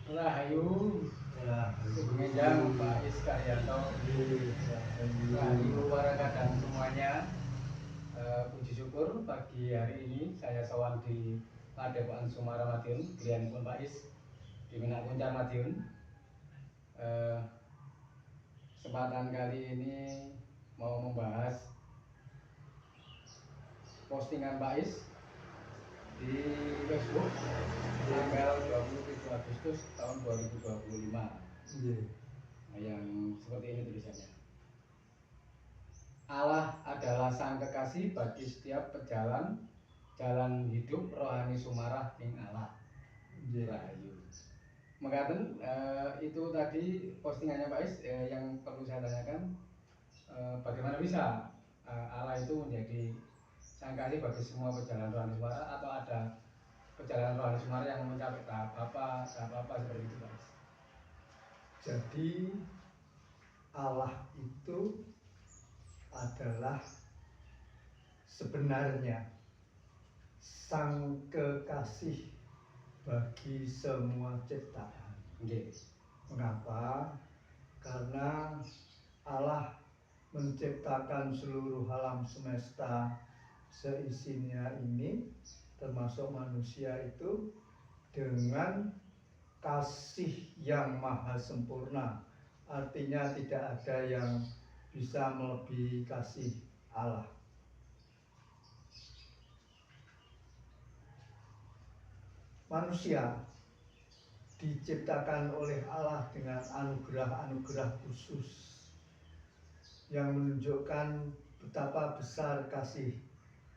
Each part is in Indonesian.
Rahayu, Sugeng Pak Iskaryanto, Rahayu warga dan semuanya. Puji syukur pagi hari ini saya sowan di Padepokan Sumara Madiun, griyanipun Pak Is di Menak Kuncar Madiun. Kesempatan kali ini mau membahas postingan Pak Is di Facebook tanggal 27 Agustus tahun 2025 yang seperti ini tulisannya. Allah adalah sang kekasih bagi setiap pejalan jalan hidup rohani sumarah ing Allah. Rahayu. Mekaten itu tadi postingannya Pak Is. Yang perlu saya tanyakan, bagaimana bisa Allah itu menjadi sang kekasih bagi semua pejalan rohani sumarah, atau ada perjalanan rohani sumarah yang mencapai tahap apa seperti itu Pak Is? Jadi Allah itu adalah sebenarnya sang kekasih bagi semua ciptaan. Mengapa? Karena Allah menciptakan seluruh alam semesta seisinya ini, termasuk manusia itu, dengan kasih yang maha sempurna. Artinya tidak ada yang bisa melebihi kasih Allah. Manusia diciptakan oleh Allah dengan anugerah-anugerah khusus yang menunjukkan betapa besar kasih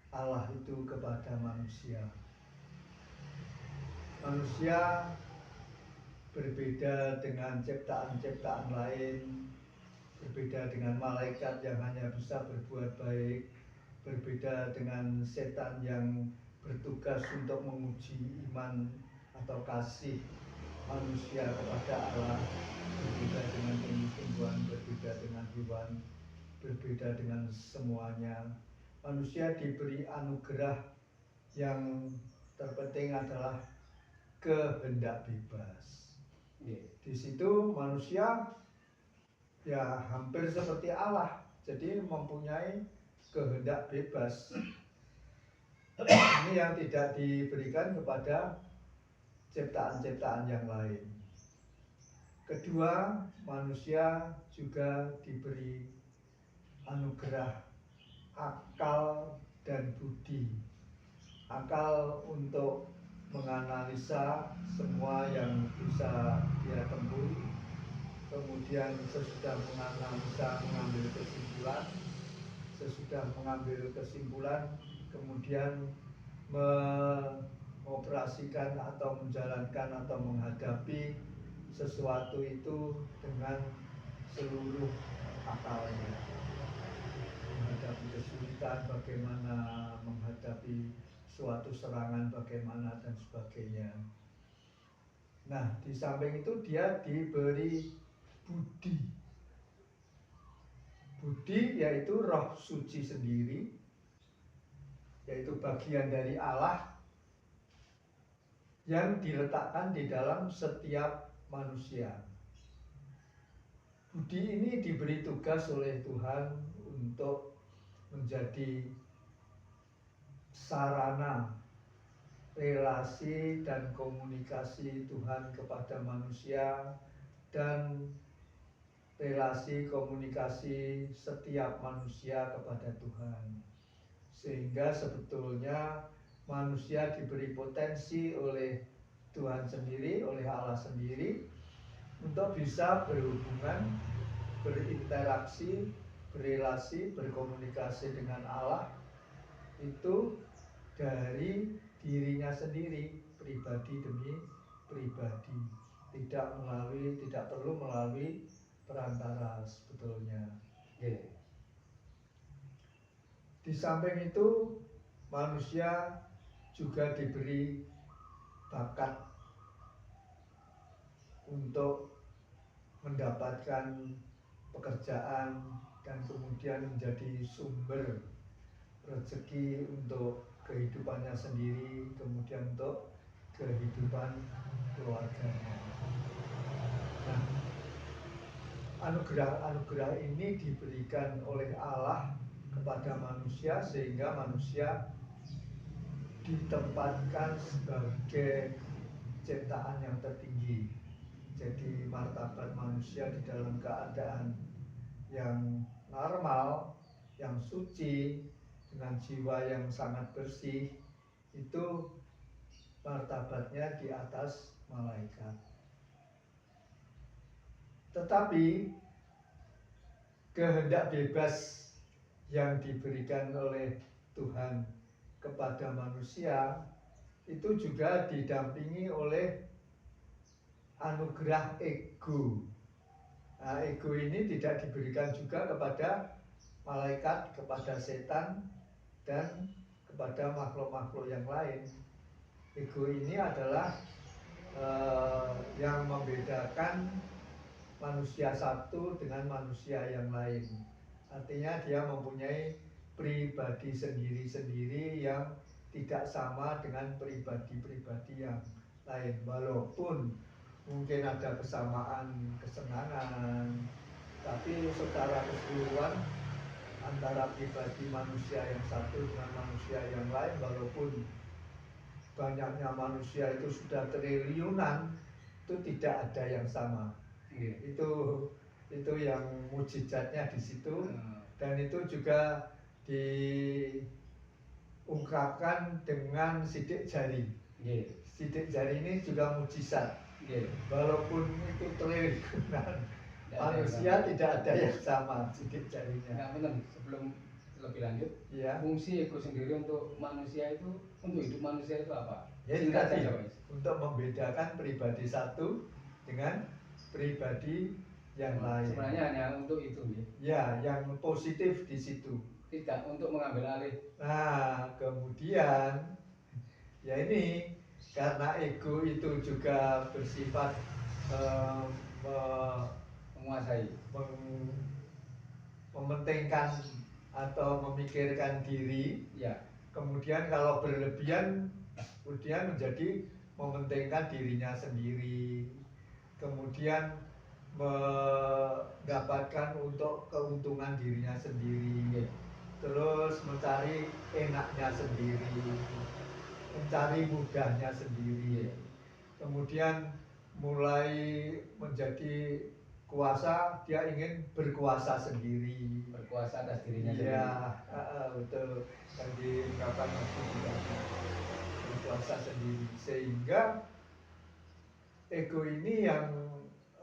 Allah itu kepada manusia. Manusia berbeda dengan ciptaan-ciptaan lain, berbeda dengan malaikat yang hanya bisa berbuat baik, berbeda dengan setan yang bertugas untuk menguji iman atau kasih manusia kepada Allah, berbeda dengan tumbuh-tumbuhan, berbeda dengan hewan, berbeda dengan semuanya. Manusia diberi anugerah yang terpenting adalah kehendak bebas. Di situ manusia ya hampir seperti Allah, jadi mempunyai kehendak bebas. Ini yang tidak diberikan kepada ciptaan-ciptaan yang lain. Kedua, manusia juga diberi anugerah akal dan budi. Akal untuk menganalisa semua yang bisa dia temui, kemudian sesudah menganalisa mengambil kesimpulan, sesudah mengambil kesimpulan kemudian mengoperasikan atau menjalankan atau menghadapi sesuatu itu dengan seluruh akalnya. Menghadapi kesulitan bagaimana, menghadapi suatu serangan bagaimana, dan sebagainya. Nah, di samping itu dia diberi budi. Budi yaitu roh suci sendiri, yaitu bagian dari Allah yang diletakkan di dalam setiap manusia. Budi ini diberi tugas oleh Tuhan untuk menjadi sarana relasi dan komunikasi Tuhan kepada manusia dan relasi komunikasi setiap manusia kepada Tuhan. Sehingga sebetulnya manusia diberi potensi oleh Tuhan sendiri, oleh Allah sendiri, untuk bisa berhubungan, berinteraksi, berelasi, berkomunikasi dengan Allah itu dari dirinya sendiri, pribadi demi pribadi, tidak perlu melalui perantara sebetulnya. Di samping itu manusia juga diberi bakat untuk mendapatkan pekerjaan dan kemudian menjadi sumber rezeki untuk kehidupannya sendiri, kemudian untuk kehidupan keluarganya. Nah, anugerah ini diberikan oleh Allah kepada manusia sehingga manusia ditempatkan sebagai ciptaan yang tertinggi. Jadi martabat manusia di dalam keadaan yang normal, yang suci, dengan jiwa yang sangat bersih, itu martabatnya di atas malaikat. Tetapi kehendak bebas yang diberikan oleh Tuhan kepada manusia itu juga didampingi oleh anugerah ego. Nah, ego ini tidak diberikan juga kepada malaikat, kepada setan, dan kepada makhluk-makhluk yang lain. Ego ini adalah yang membedakan manusia satu dengan manusia yang lain. Artinya dia mempunyai pribadi sendiri-sendiri yang tidak sama dengan pribadi-pribadi yang lain. Walaupun mungkin ada kesamaan kesenangan, tapi secara keseluruhan antara pribadi manusia yang satu dengan manusia yang lain, walaupun banyaknya manusia itu sudah triliunan, itu tidak ada yang sama. Itu yang mujizatnya di situ, dan itu juga diungkapkan dengan sidik jari. Sidik jari ini juga mujizat. Walaupun itu triliunan manusia, tidak ada yang sama sidik jarinya. Nggak benar. Sebelum lebih lanjut, ya, fungsi ego sendiri untuk manusia itu, untuk hidup manusia itu apa? Ya, tadi untuk membedakan pribadi satu dengan pribadi yang lain. Sebenarnya hanya untuk itu, ya, yang positif di situ. Tidak untuk mengambil alih. Nah, kemudian ya ini karena ego itu juga bersifat menguasai, mementingkan atau memikirkan diri. Ya. Kemudian kalau berlebihan, kemudian menjadi mementingkan dirinya sendiri. Kemudian mendapatkan untuk keuntungan dirinya sendiri. Terus mencari enaknya sendiri, mencari mudahnya sendiri. Kemudian mulai menjadi kuasa, dia ingin berkuasa sendiri, berkuasa atas dirinya sendiri. Betul. Yang dikatakan itu juga berkuasa sendiri, sehingga ego ini yang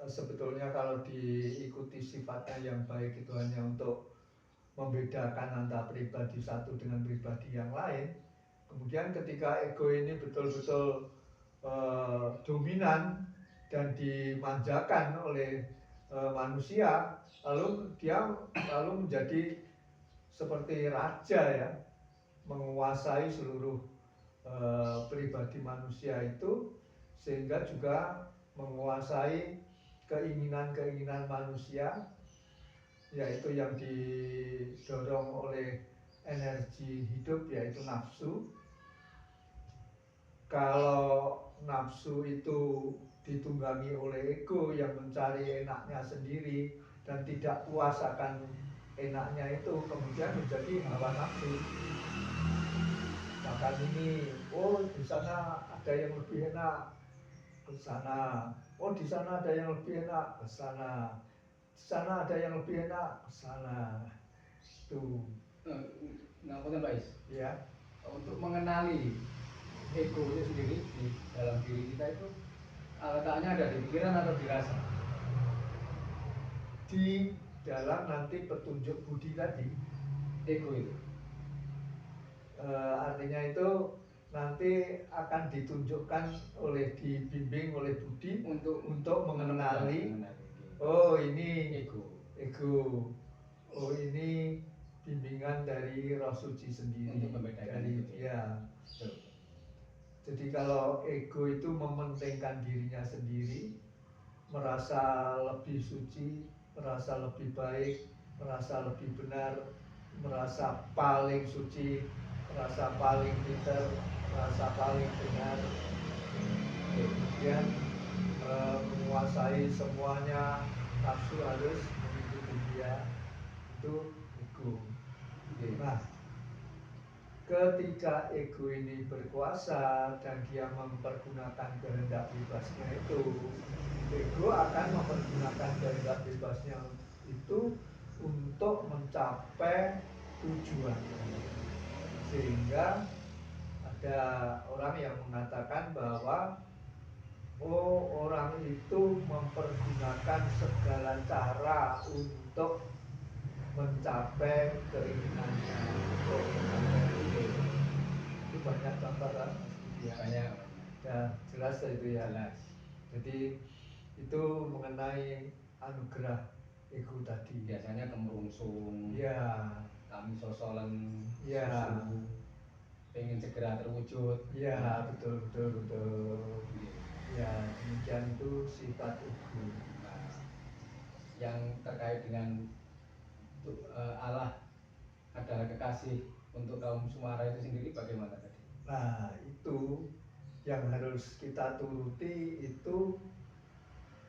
sebetulnya kalau diikuti sifatnya yang baik itu hanya untuk membedakan antara pribadi satu dengan pribadi yang lain. Kemudian ketika ego ini betul-betul dominan dan dimanjakan oleh manusia, lalu dia menjadi seperti raja, ya, menguasai seluruh pribadi manusia itu, sehingga juga menguasai keinginan-keinginan manusia, yaitu yang didorong oleh energi hidup, yaitu nafsu. Kalau nafsu itu ditunggangi oleh ego yang mencari enaknya sendiri dan tidak puas akan enaknya itu, kemudian menjadi hawa nafsu. Makan ini, oh di sana ada yang lebih enak, ke sana. Oh di sana ada yang lebih enak, ke sana. Di sana ada yang lebih enak, ke sana. Itu. Ngapunten Pak Is. Ya. Untuk mengenali ego itu sendiri di dalam diri kita itu letaknya ada di pikiran atau di rasa? Di dalam nanti petunjuk budi tadi. Ego itu artinya itu nanti akan ditunjukkan dibimbing oleh budi untuk mengenali. Oh ini ego. Oh ini bimbingan dari Roh Suci sendiri. Untuk membedakan itu. Ya. Jadi kalau ego itu mementingkan dirinya sendiri, merasa lebih suci, merasa lebih baik, merasa lebih benar, merasa paling suci, merasa paling pintar, merasa paling benar, kemudian menguasai semuanya, nafsu harus mengikuti dia, itu ego. Nah, ketika ego ini berkuasa dan dia mempergunakan kehendak bebasnya itu, ego akan mempergunakan kehendak bebasnya itu untuk mencapai tujuan. Sehingga ada orang yang mengatakan bahwa orang itu mempergunakan segala cara untuk mencapai keinginannya, untuk mencapai itu banyak contoh kan? Ya, banyak. Ya, jelas itu ya. Jelas. Jadi itu mengenai anugerah ego tadi. Biasanya kemerungsung. Ya. Kami sosolan. Ya. Susu. Pengen segera terwujud. Ya, betul. Ya, demikian itu sifat ego. Nah, yang terkait dengan Allah adalah kekasih untuk kaum Sumara itu sendiri bagaimana tadi? Nah, itu yang harus kita turuti itu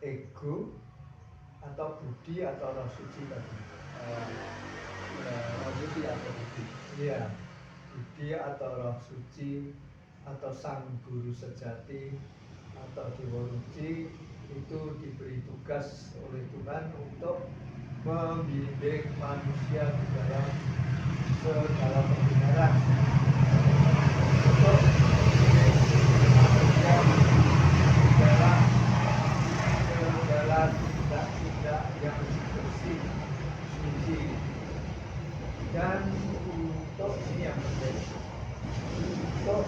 ego atau budi atau roh suci tadi. Roh suci atau budi. Iya, budi atau roh suci atau sang guru sejati atau dewa ruci itu diberi tugas oleh Tuhan untuk membimbing manusia di dalam segala kebenaran, untuk membimbing manusia dalam segala tindak-tindak yang bersih, suci, dan untuk ini yang penting, untuk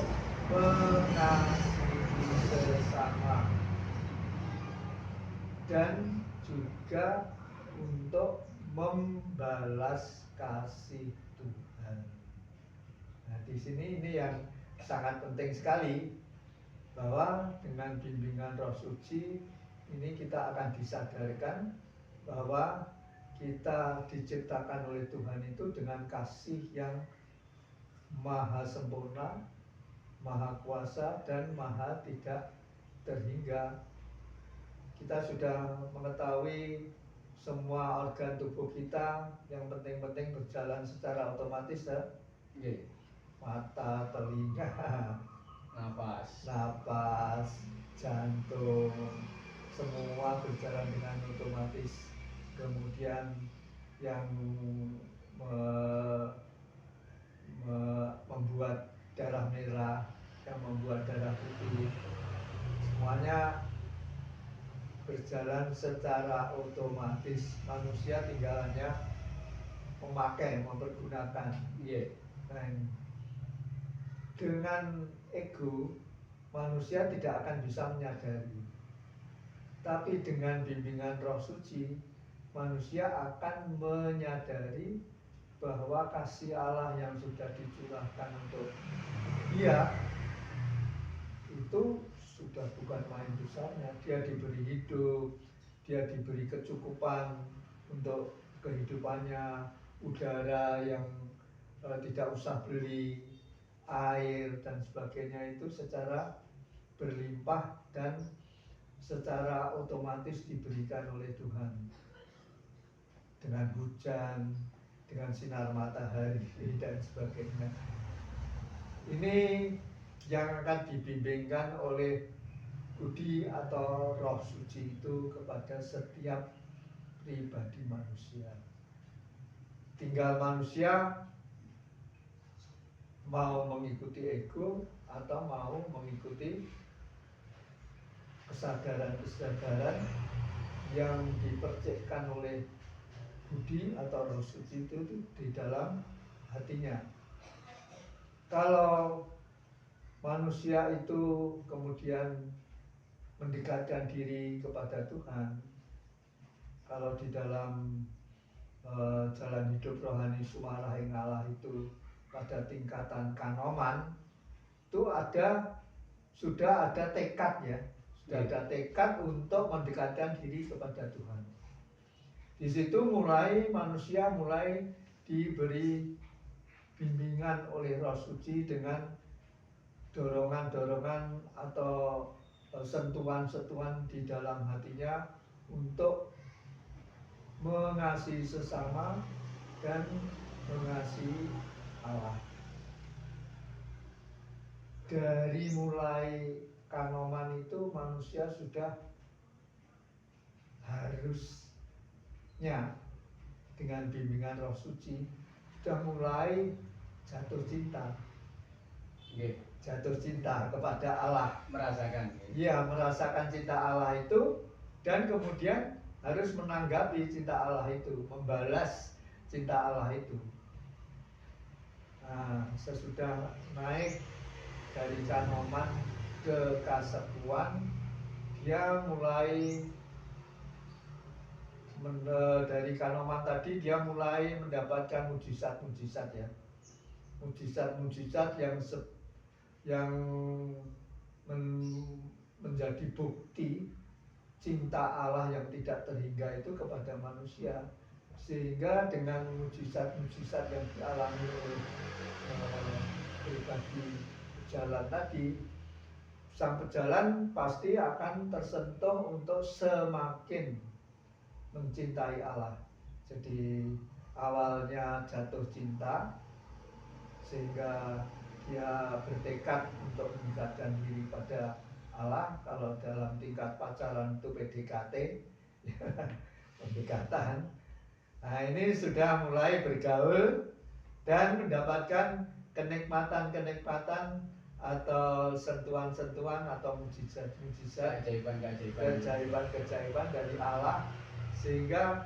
mengasihi sesama dan juga untuk membalas kasih Tuhan. Nah, di sini ini yang sangat penting sekali, bahwa dengan bimbingan Roh Suci ini kita akan disadarkan bahwa kita diciptakan oleh Tuhan itu dengan kasih yang maha sempurna, maha kuasa, dan maha tidak terhingga. Kita sudah mengetahui semua organ tubuh kita yang penting-penting berjalan secara otomatis ya. Mata, telinga, napas, jantung, semua berjalan dengan otomatis. Kemudian yang membuat darah merah, yang membuat darah putih, semuanya berjalan secara otomatis. Manusia tinggal hanya memakai, mempergunakan. Nah, dengan ego manusia tidak akan bisa menyadari, tapi dengan bimbingan Roh Suci manusia akan menyadari bahwa kasih Allah yang sudah dicurahkan untuk dia itu sudah bukan main besarnya. Dia diberi hidup, dia diberi kecukupan untuk kehidupannya, udara yang tidak usah beli, air dan sebagainya itu secara berlimpah dan secara otomatis diberikan oleh Tuhan, dengan hujan, dengan sinar matahari dan sebagainya. Ini yang akan dibimbingkan oleh budi atau Roh Suci itu kepada setiap pribadi manusia. Tinggal manusia mau mengikuti ego atau mau mengikuti kesadaran-kesadaran yang dipercikkan oleh budi atau Roh Suci itu di dalam hatinya. Kalau manusia itu kemudian mendekatkan diri kepada Tuhan, kalau di dalam jalan hidup rohani Sumarah ing Allah itu pada tingkatan kanoman itu sudah ada tekad ya, sudah ada tekad untuk mendekatkan diri kepada Tuhan. Di situ manusia mulai diberi bimbingan oleh Roh Suci dengan dorongan-dorongan atau sentuhan-sentuhan di dalam hatinya untuk mengasihi sesama dan mengasihi Allah. Dari mulai Kanoman itu manusia sudah harusnya dengan bimbingan Roh Suci sudah mulai jatuh cinta. Jatuh cinta kepada Allah, merasakan. Iya, merasakan cinta Allah itu, dan kemudian harus menanggapi cinta Allah itu, membalas cinta Allah itu. Nah, sesudah naik dari Kanoman ke Kasepuan, dia mulai dari Kanoman tadi dia mulai mendapatkan mujizat-mujizat ya, mujizat-mujizat yang menjadi bukti cinta Allah yang tidak terhingga itu kepada manusia, sehingga dengan mujizat-mujizat yang dialami oleh pribadi pejalan tadi, sang pejalan pasti akan tersentuh untuk semakin mencintai Allah. Jadi awalnya jatuh cinta sehingga dia bertekad untuk mendekatkan diri pada Allah. Kalau dalam tingkat pacaran itu PDKT, pendekatan. Nah, ini sudah mulai bergaul dan mendapatkan kenikmatan-kenikmatan atau sentuhan-sentuhan atau mujizat-mujizat, keajaiban-keajaiban dari Allah, sehingga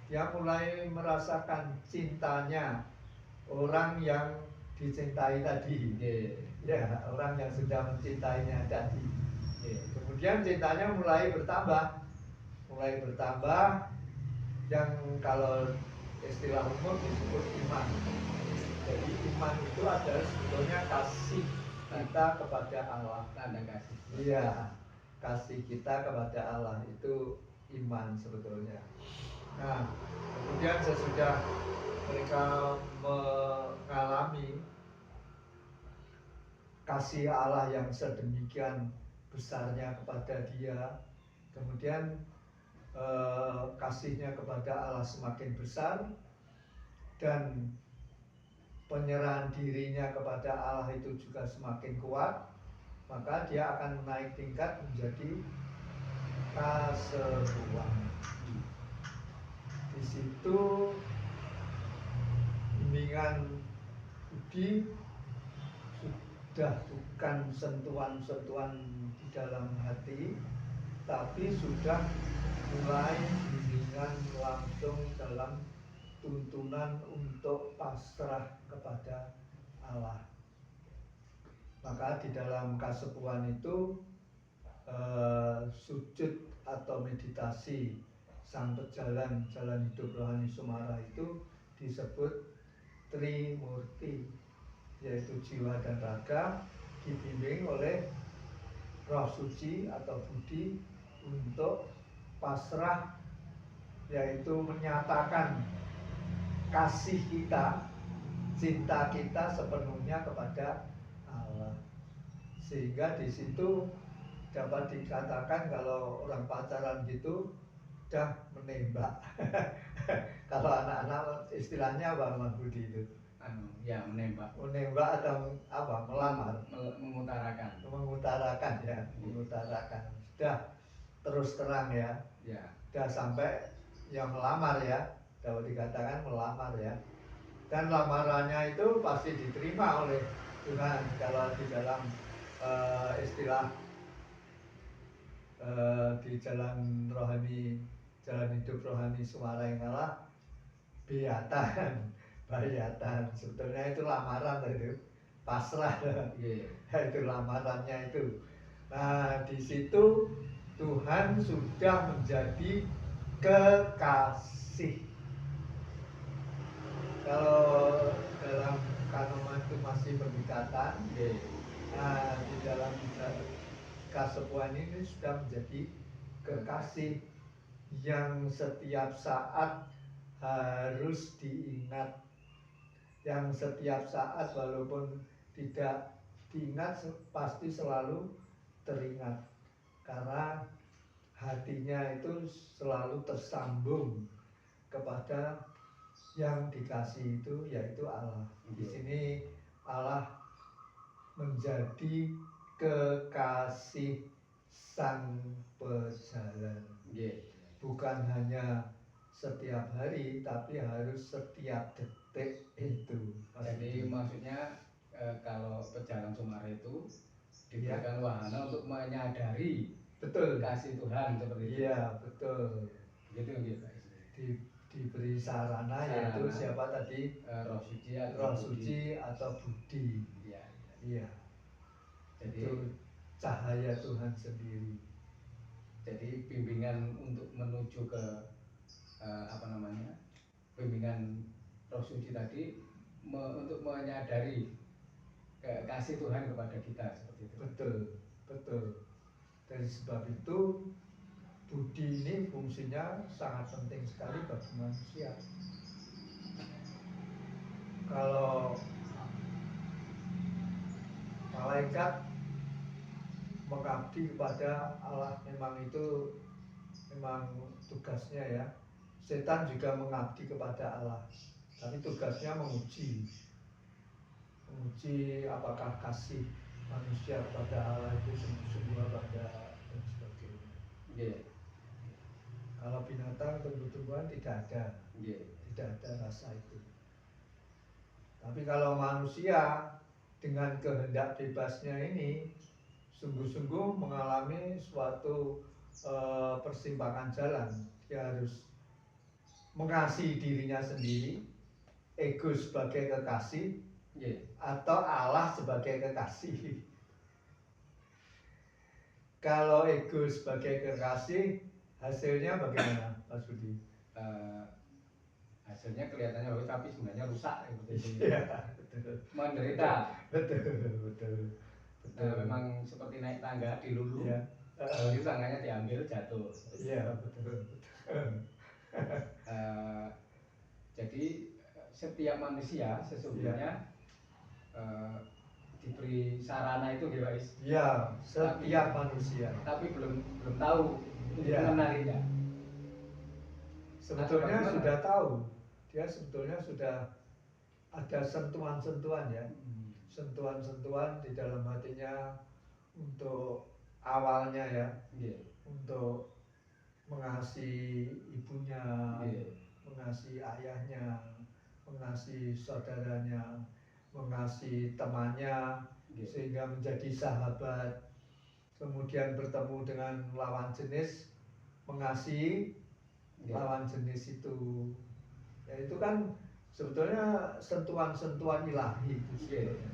dia mulai merasakan cintanya orang yang dicintai tadi, ya, orang yang sudah mencintainya tadi. Kemudian cintanya mulai bertambah, yang kalau istilah umum disebut iman. Jadi iman itu adalah sebetulnya kasih kita kepada Allah. Tanda kasih. Iya, kasih kita kepada Allah itu iman sebetulnya. Nah, kemudian sesudah mereka mengalami kasih Allah yang sedemikian besarnya kepada dia, kemudian kasihnya kepada Allah semakin besar dan penyerahan dirinya kepada Allah itu juga semakin kuat, maka dia akan naik tingkat menjadi kasepuan. Di situ bimbingan budi sudah bukan sentuhan-sentuhan di dalam hati, tapi sudah mulai bimbingan langsung dalam tuntunan untuk pasrah kepada Allah. Maka di dalam kasepuan itu sujud atau meditasi sang pejalan jalan hidup rohani Sumara itu disebut Trimurti, yaitu jiwa dan raga dibimbing oleh Roh Suci atau budi untuk pasrah, yaitu menyatakan kasih kita, cinta kita sepenuhnya kepada Allah. Sehingga di situ dapat dikatakan kalau orang pacaran gitu udah menembak. Kalau anak-anak istilahnya apa, Mas Budi itu? Ya, menembak. Menembak atau apa? Melamar. Mengutarakan. Mengutarakan ya, mengutarakan. Sudah terus terang ya. Ya. Sudah sampai yang melamar ya. Dapat dikatakan melamar ya. Dan lamarannya itu pasti diterima oleh Tuhan. Kalau di dalam istilah di jalan rohani, jalan hidup rohani Sumara yang Allah, biatan, bayatan, sebetulnya itu lamaran itu, pasrah, itu lamarannya itu. Nah, di situ Tuhan sudah menjadi kekasih. Kalau dalam Kanoman itu masih pendekatan, nah di dalam kasepuan ini sudah menjadi kekasih yang setiap saat harus diingat, yang setiap saat walaupun tidak diingat pasti selalu teringat. karena hatinya itu selalu tersambung kepada yang dikasih itu, yaitu Allah. Di sini Allah menjadi kekasih sang pejalan. Bukan hanya setiap hari, tapi harus setiap detik itu. Jadi maksudnya kalau pejalan Sumarah itu diberikan wahana untuk menyadari betul kasih Tuhan seperti itu. Iya, betul. Gitu gitu. Diberi sarana, yaitu siapa tadi? Roh suci atau budi. Iya. Jadi itu cahaya Tuhan sendiri. Jadi bimbingan untuk menuju ke bimbingan Roh Suci tadi untuk menyadari kasih Tuhan kepada kita seperti itu. Betul, betul. Dari sebab itu budi ini fungsinya sangat penting sekali bagi manusia. Kalau malaikat mengabdi kepada Allah, memang itu memang tugasnya ya. Setan juga mengabdi kepada Allah, tapi tugasnya menguji apakah kasih manusia kepada Allah itu sungguh-sungguh pada dan sebagainya. Kalau binatang, tumbuh-tumbuhan tidak ada rasa itu. Tapi kalau manusia dengan kehendak bebasnya ini sungguh-sungguh mengalami suatu persimpangan jalan. Dia harus mengasihi dirinya sendiri, ego sebagai kekasih, atau Allah sebagai kekasih. Kalau ego sebagai kekasih, hasilnya bagaimana, Mas Budi? Hasilnya kelihatannya bagus, tapi sebenarnya rusak seperti ya, betul. Menderita. Betul. Memang seperti naik tangga di lulu. Ya. Jadi tangganya diambil, jatuh. Iya, betul. Jadi setiap manusia sesungguhnya diberi sarana itu, guys. Iya, setiap manusia. Tapi belum tahu mengenalinya. Sebetulnya sudah tahu. Dia sebetulnya sudah ada sentuhan-sentuhan ya. Sentuhan-sentuhan di dalam hatinya untuk awalnya ya. Untuk mengasihi ibunya, mengasihi ayahnya, mengasihi saudaranya, mengasihi temannya, sehingga menjadi sahabat. Kemudian bertemu dengan lawan jenis, mengasihi lawan jenis itu. Ya itu kan sebetulnya sentuhan-sentuhan ilahi itu sebetulnya.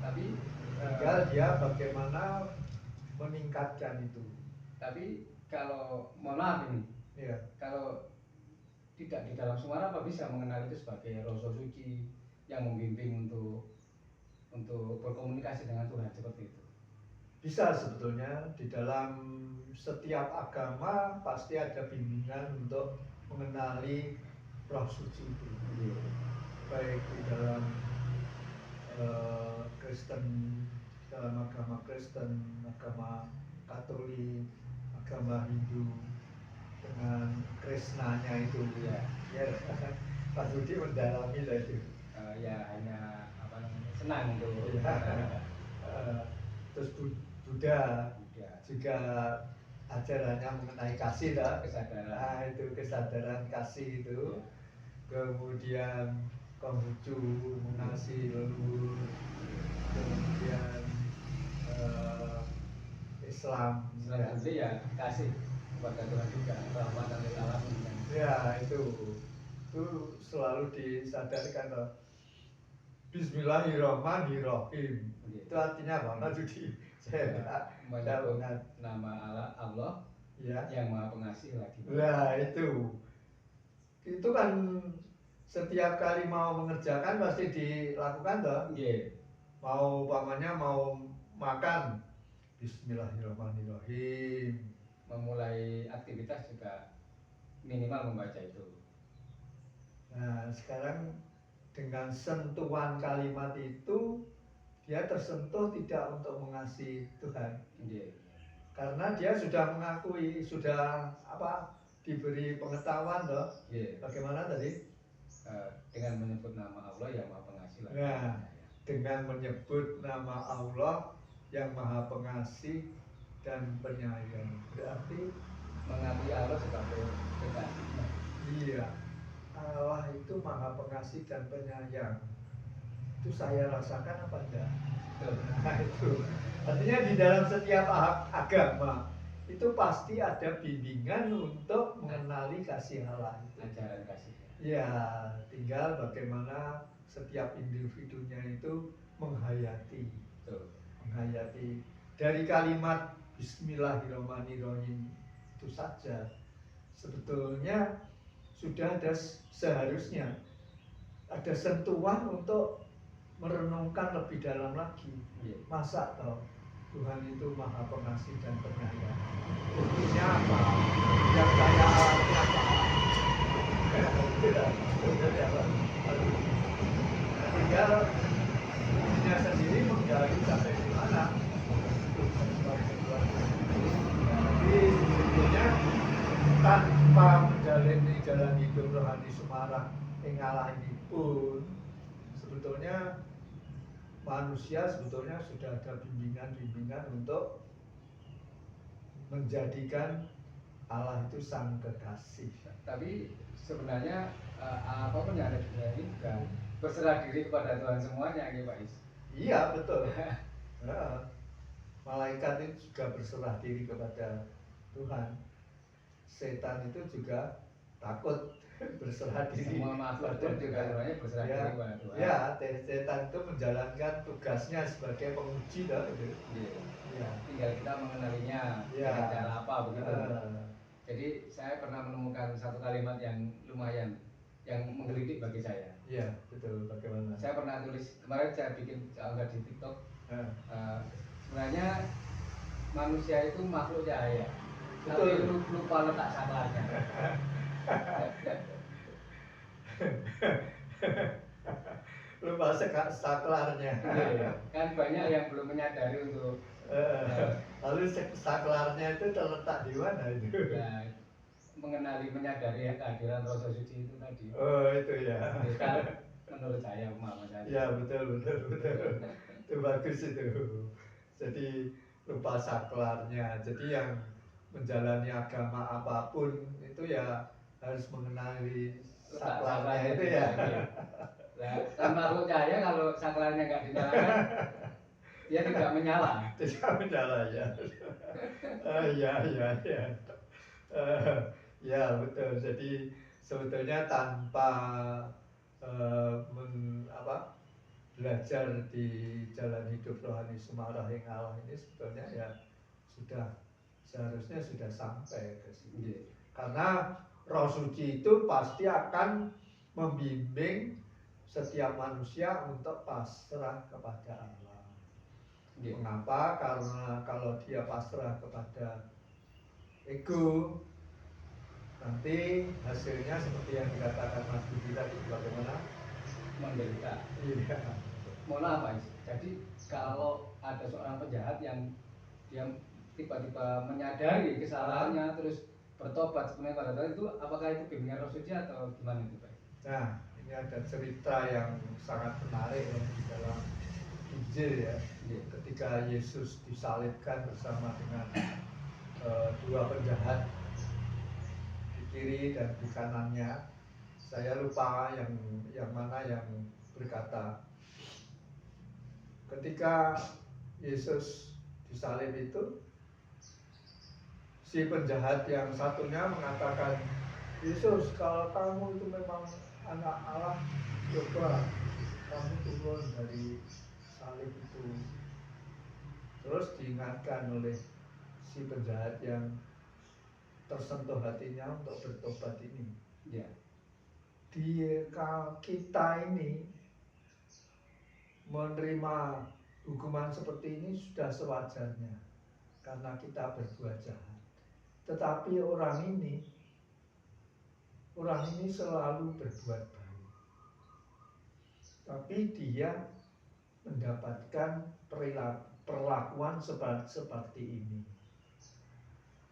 Tapi tinggal dia bagaimana meningkatkan itu. Tapi kalau mohon maaf ini, kalau tidak di dalam Sumarah, apa bisa mengenal itu sebagai Roh Suci yang membimbing untuk berkomunikasi dengan Tuhan seperti itu? Bisa sebetulnya. Di dalam setiap agama pasti ada bimbingan untuk mengenali Roh Suci itu. Baik di dalam Kristen, dalam agama Kristen, agama Katolik, agama Hindu, dengan Krisnanya itu ya Pak Budi mendalami lah itu. Ya hanya senang untuk terus Buddha juga ajarannya mengenai kasih lah, kesadaran. Itu kesadaran kasih itu. Kemudian Konghucu mengasihi leluhur, kemudian Islam ya kasih kepada Tuhan juga, rahmatan lil alamin. Ya itu selalu disadarkan loh. Bismillahirrahmanirrahim. Itu artinya apa? Mas Judi, saya menyebut nama Allah yang Maha Pengasih lagi. Nah itu kan setiap kali mau mengerjakan pasti dilakukan toh. Mau umpamanya mau makan, Bismillahirrahmanirrahim. Memulai aktivitas juga minimal membaca itu. Nah sekarang dengan sentuhan kalimat itu dia tersentuh tidak untuk mengasihi Tuhan, karena dia sudah mengakui, sudah apa, diberi pengetahuan loh. Iya. Bagaimana tadi? Dengan menyebut nama Allah yang Maha Pengasih lagi Nah, penyayang. dengan menyebut nama Allah yang Maha Pengasih dan Penyayang, berarti Mengakui Allah sebagai kekasihnya. iya, Allah itu Maha Pengasih dan Penyayang. Itu saya rasakan apa enggak? Nah, itu artinya di dalam setiap agama itu pasti ada bimbingan untuk mengenali kasih Allah itu. Ajaran kasihnya. Ya, tinggal bagaimana setiap individunya itu menghayati. Betul. Menghayati dari kalimat Bismillahirrahmanirrahim itu saja sebetulnya sudah ada, seharusnya ada sentuhan untuk merenungkan lebih dalam lagi. Masa toh Tuhan itu Maha Pengasih dan Penyayang? Buktinya apa? Yang saya alami apa? Tinggal dirinya sendiri menggali sampai di mana. Jadi sebetulnya tanpa menjalani jalan hidup rohani Semarang yang ngalah ini pun sebetulnya manusia sebetulnya sudah ada bimbingan-bimbingan untuk menjadikan Allah itu sang kekasih. Tapi sebenarnya apapun yang ada di dunia ini bukan berserah diri kepada Tuhan semuanya, gitu Pak Is. Iya betul. Nah, malaikat itu juga berserah diri kepada Tuhan. Setan itu juga takut berserah diri. Semua makhluk pun juga sebenarnya berserah diri kepada Tuhan. Ya, setan itu menjalankan tugasnya sebagai penguji dah. Ya. Tinggal kita mengenalinya dengan cara apa begitu. Jadi saya pernah menemukan satu kalimat yang lumayan, yang menggelitik bagi saya. Iya, betul. Bagaimana? Saya pernah tulis, kemarin saya bikin unggah di TikTok. Sebenarnya manusia itu makhluk cahaya, tapi lupa letak saklarnya. Lupa saklarnya. Iya, kan banyak yang belum menyadari untuk lalu saklarnya itu terletak di mana itu? Ya, menyadari kehadiran Roh Suci itu tadi. Oh itu ya. Menurut saya, pemahaman saya. Ya betul. Itu bagus itu. Jadi lupa saklarnya. Jadi yang menjalani agama apapun itu ya harus mengenali saklarnya itu ya. Nah, tanpa roh cahaya kalau saklarnya nggak dinyalakan, dia tidak menyala. Tidak menyala ya. Ya betul. Jadi sebetulnya tanpa belajar di jalan hidup rohani Semarang yang Allah ini sebetulnya ya seharusnya sudah sampai ke sini. Karena Roh Suci itu pasti akan membimbing setiap manusia untuk pasrah kepada Allah. Mengapa? Karena kalau dia pasrah kepada ego, nanti hasilnya seperti yang dikatakan Mas Budi tadi, bagaimana? Menderita. Iya. Mohon maaf, Mas. Jadi kalau ada seorang penjahat yang dia tiba-tiba menyadari kesalahannya terus bertobat sebenarnya pada Tuhan, itu apakah itu bimbingan Roh Suci atau gimana itu, Pak? Nah, ini ada cerita yang sangat menarik ya, di dalam Injil ya. Ketika Yesus disalibkan bersama dengan dua penjahat di kiri dan di kanannya. Saya lupa yang mana yang berkata. Ketika Yesus disalib itu, si penjahat yang satunya mengatakan, Yesus, kalau kamu itu memang anak Allah, coba kamu turun dari salib itu. Terus diingatkan oleh si penjahat yang tersentuh hatinya untuk bertobat ini. Ya. Kita ini menerima hukuman seperti ini sudah sewajarnya karena kita berbuat jahat. Tetapi orang ini selalu berbuat baik. Tapi dia mendapatkan perlakuan seperti ini.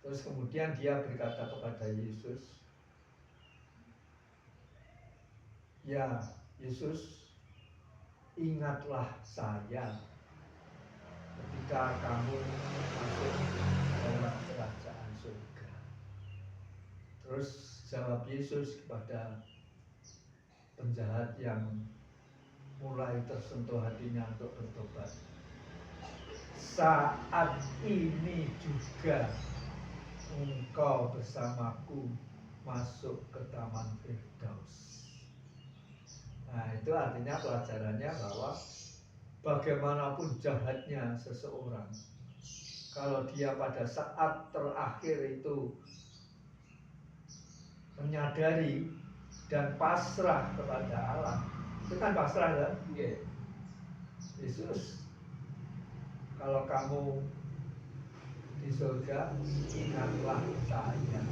Terus kemudian dia berkata kepada Yesus, "Ya Yesus, ingatlah saya ketika kamu masuk dalam kerajaan surga." Terus jawab Yesus kepada penjahat yang mulai tersentuh hatinya untuk bertobat, "Saat ini juga engkau bersamaku masuk ke taman Firdaus." Nah, itu artinya pelajarannya bahwa bagaimanapun jahatnya seseorang, kalau dia pada saat terakhir itu menyadari dan pasrah kepada Allah, itu kan pasrah kan? Yesus, kalau kamu di surga, ingatlah saya.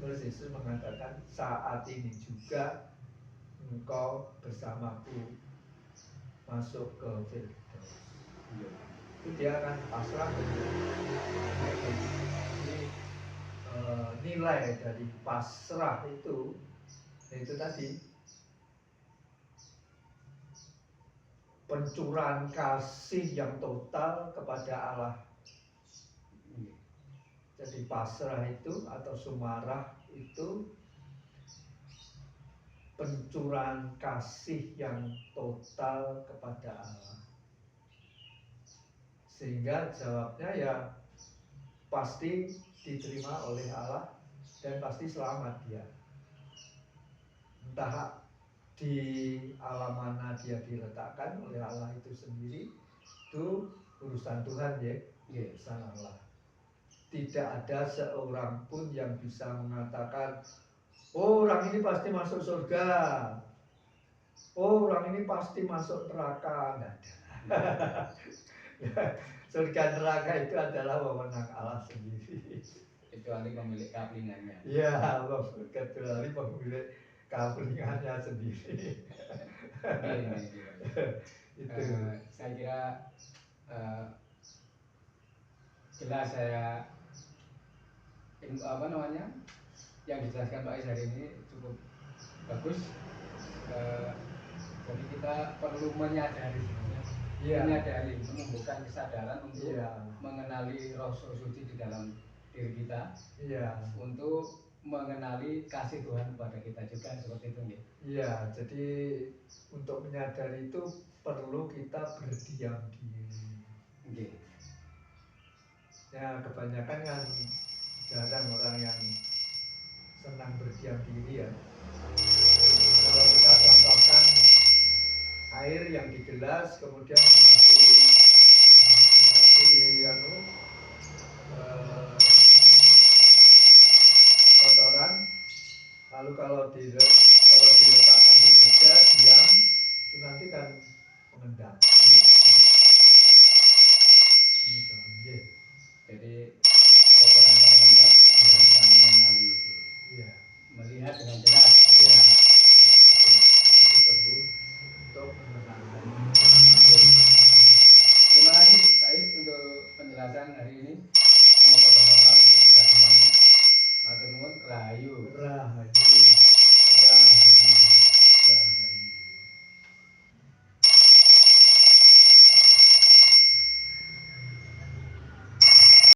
Terus Yesus mengatakan, saat ini juga engkau bersamaku masuk ke Firdaus. Itu dia akan pasrah. Jadi nilai dari pasrah itu yaitu tadi pencurahan kasih yang total kepada Allah. Jadi pasrah itu atau sumarah itu pencurahan kasih yang total kepada Allah. Sehingga jawabnya ya pasti diterima oleh Allah dan pasti selamat dia. Entah di alam mana dia diletakkan oleh Allah itu sendiri, itu urusan Tuhan ya, urusan Allah. Tidak ada seorang pun yang bisa mengatakan, oh orang ini pasti masuk surga, oh orang ini pasti masuk neraka. Nggak ada. Surga neraka itu adalah wewenang Allah sendiri. Kecuali pemilik kaplingannya. Ya, kecuali pemilik kaplingannya sendiri. Itu. Saya kira jelas saya yang dijelaskan Pak Is hari ini cukup bagus. Jadi kita perlu menyadari, menumbuhkan kesadaran untuk mengenali roh suci di dalam diri kita, untuk mengenali kasih Tuhan kepada kita juga, seperti itu ya. Iya, jadi untuk menyadari itu perlu kita berdiam diri. Ya kebanyakan kan jarang orang yang senang berdiam diri ya. Kalau kita contohkan air yang di gelas kemudian dimasukkan kotoran, lalu kalau diletakkan di meja diam, itu nanti kan mengendap. Jadi